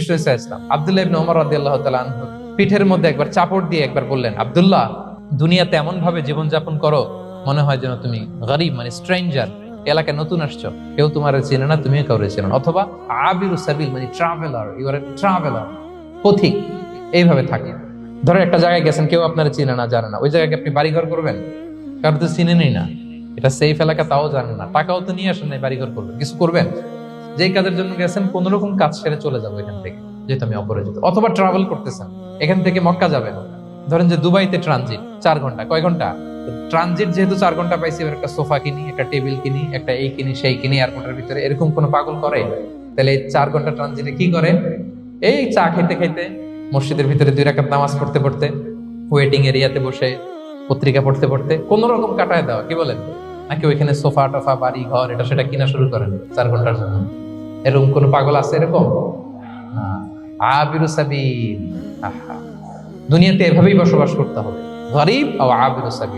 ইসলাম আব্দুল্লাহ ইবনে ওমর রাদিয়াল্লাহু তাআলা আনহু পিঠের মধ্যে একবার চাপড় দিয়ে একবার বললেন, আব্দুল্লাহ, দুনিয়াতে এমন ভাবে জীবনযাপন করো মনে হয় যেন তুমি গরিব, মানে স্ট্রেঞ্জার, এলাকায় নতুন আসছো, কেউ তোমার চেনে না, তুমিও কাউরে চেনো না। অথবা আবিরু সাবিল, মানে traveller, you are a traveller, পথিক, এইভাবে থাকে। ধরো একটা জায়গায় গেছেন, কেউ আপনারা চিনে না, জানে না, ওই জায়গায় আপনি বাড়িঘর করবেন? কারো তো চিনেনই না, এটা সেফ এলাকা তাও জানেন না, টাকাও তো নিয়ে আসেন নাই, বাড়িঘর করবেন, কিছু করবেন? যেই কাজের জন্য গেছেন কোন রকম কাজ সেরে চলে যাবো এখান থেকে, যেহেতু আমি অপরিচিত। অথবা ট্রাভেল করতেছেন, এখান থেকে মক্কা যাবেন, ধরেন যে দুবাইতে ট্রানজিট 4 ঘন্টা, কয় ঘন্টা ট্রানজিট, যেহেতু 4 ঘন্টা পাইছি, এবার একটা সোফা কিনি, একটা টেবিল কিনি, একটা এই কিনি সেই কিনি এয়ারপোর্টের ভিতরে, এরকম কোন পাগল করে? তাহলে এই 4 ঘন্টা ট্রানজিটে কি করে? এই চা খেতে খেতে, মসজিদের ভিতরে 2 রাকাত নামাজ পড়তে পড়তে, ওয়েটিং এরিয়াতে বসে পত্রিকা পড়তে পড়তে কোন রকম কাটায় দেওয়া, কি বলেন? নাকি ওইখানে সোফা টোফা, বাড়ি ঘর, এটা সেটা কিনা শুরু করেন 4 ঘন্টার জন্য? এরকম কোন পাগল আছে এরকম? না। আবিরু সাবিল, আহা, দুনিয়াতে এভাবেই বসবাস করতে হবে, গরিব ও আবিরু সাবিল।